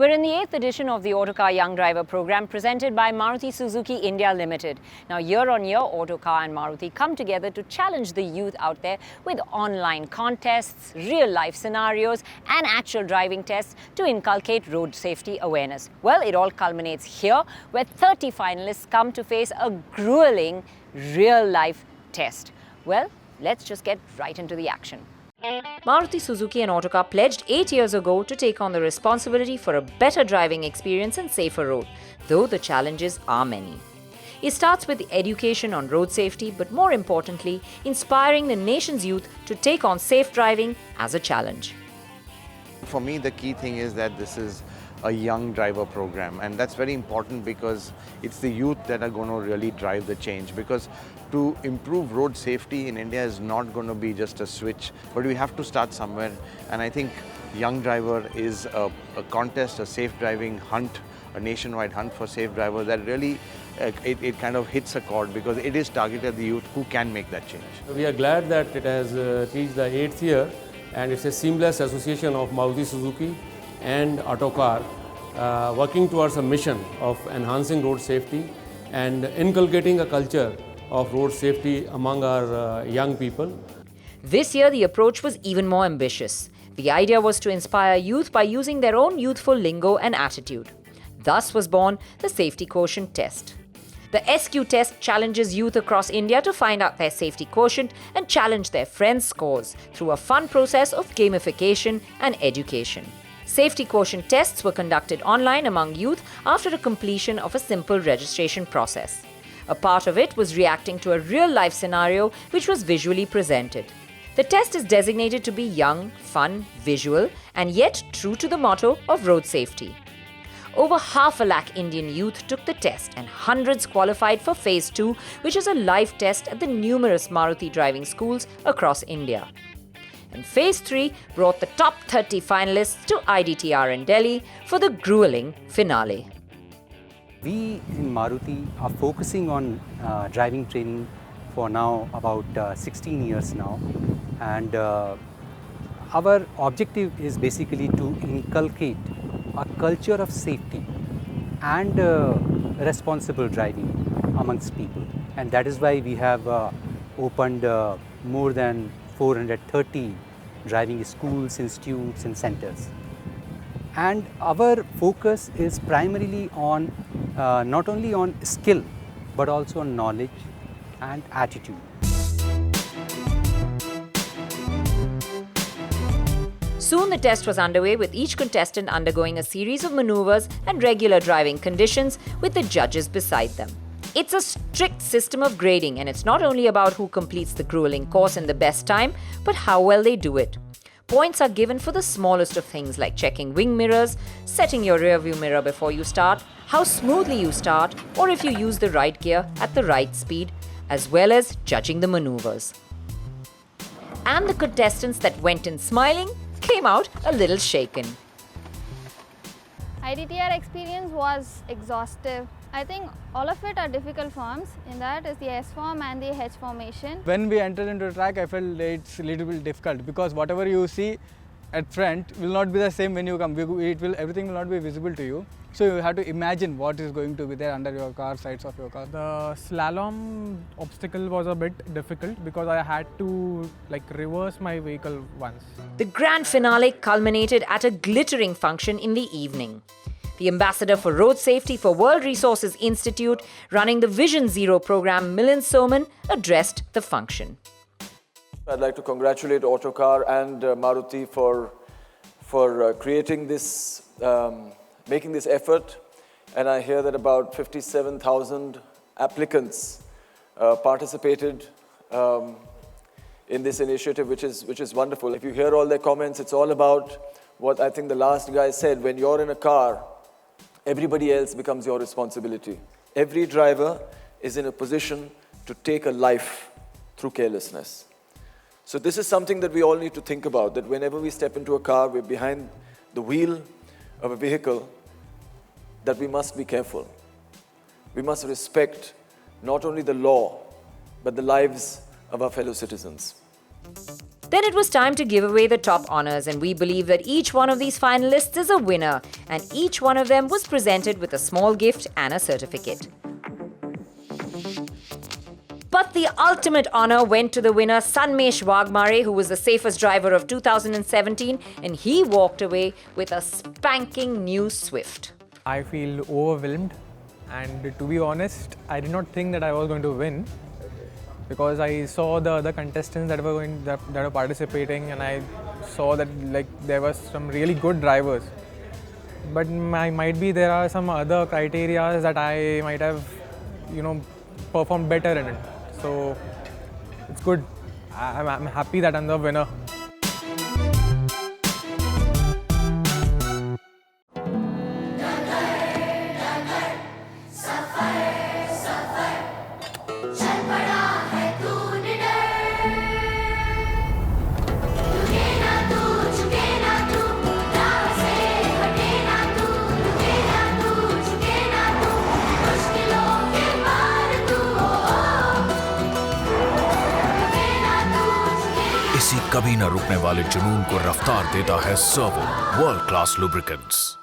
We're in the 8th edition of the Autocar Young Driver program presented by Maruti Suzuki India Limited. Now, year on year, Autocar and Maruti come together to challenge the youth out there with online contests, real-life scenarios and actual driving tests to inculcate road safety awareness. Well, it all culminates here where 30 finalists come to face a grueling real-life test. Well, let's just get right into the action. Maruti Suzuki and Autocar pledged 8 years ago to take on the responsibility for a better driving experience and safer road, though the challenges are many. It starts with education on road safety, but more importantly, inspiring the nation's youth to take on safe driving as a challenge. For me, the key thing is that this is a young driver program, and that's very important because it's the youth that are going to really drive the change, because to improve road safety in India is not going to be just a switch, but we have to start somewhere. And I think Young Driver is a contest, a safe driving hunt, a nationwide hunt for safe drivers that really it kind of hits a chord because it is targeted at the youth who can make that change. We are glad that it has reached the 8th year, and it's a seamless association of Maruti Suzuki and Autocar working towards a mission of enhancing road safety and inculcating a culture of road safety among our young people. This year, the approach was even more ambitious. The idea was to inspire youth by using their own youthful lingo and attitude. Thus was born the Safety Quotient Test. The SQ test challenges youth across India to find out their safety quotient and challenge their friends' scores through a fun process of gamification and education. Safety quotient tests were conducted online among youth after the completion of a simple registration process. A part of it was reacting to a real-life scenario which was visually presented. The test is designated to be young, fun, visual, and yet true to the motto of road safety. Over 500,000 Indian youth took the test and hundreds qualified for Phase 2, which is a live test at the numerous Maruti driving schools across India. And Phase 3 brought the top 30 finalists to IDTR in Delhi for the grueling finale. We in Maruti are focusing on driving training for now about 16 years now, and our objective is basically to inculcate a culture of safety and responsible driving amongst people, and that is why we have opened more than 430 driving schools, institutes and centers. And our focus is primarily on not only on skill but also on knowledge and attitude. Soon the test was underway, with each contestant undergoing a series of maneuvers and regular driving conditions with the judges beside them. It's a strict system of grading, and it's not only about who completes the grueling course in the best time, but how well they do it. Points are given for the smallest of things like checking wing mirrors, setting your rear view mirror before you start, how smoothly you start, or if you use the right gear at the right speed, as well as judging the maneuvers. And the contestants that went in smiling came out a little shaken. IDTR experience was exhaustive. I think all of it are difficult forms. In that is the S form and the H formation. When we entered into the track, I felt it's a little bit difficult because whatever you see at front will not be the same when you come. Everything will not be visible to you. So you have to imagine what is going to be there under your car, sides of your car. The slalom obstacle was a bit difficult because I had to reverse my vehicle once. The grand finale culminated at a glittering function in the evening. The ambassador for road safety for World Resources Institute, running the Vision Zero program, Milind Soman, addressed the function. I'd like to congratulate Autocar and Maruti for creating this, making this effort. And I hear that about 57,000 applicants participated in this initiative, which is wonderful. If you hear all their comments, it's all about what I think the last guy said. When you're in a car, everybody else becomes your responsibility. Every driver is in a position to take a life through carelessness. So this is something that we all need to think about, that whenever we step into a car, we're behind the wheel of a vehicle, that we must be careful. We must respect not only the law, but the lives of our fellow citizens. Then it was time to give away the top honors, and we believe that each one of these finalists is a winner, and each one of them was presented with a small gift and a certificate. But the ultimate honor went to the winner, Sanmesh Waghmare, who was the safest driver of 2017, and he walked away with a spanking new Swift. I feel overwhelmed, and to be honest, I did not think that I was going to win, because I saw the other contestants that were participating, and I saw that there were some really good drivers. But might be there are some other criteria that I might have, performed better in it. So it's good. I'm happy that I'm the winner. इसी कभी न रुकने वाले जुनून को रफ्तार देता है सर्वो वर्ल्ड क्लास लुब्रिकेंट्स।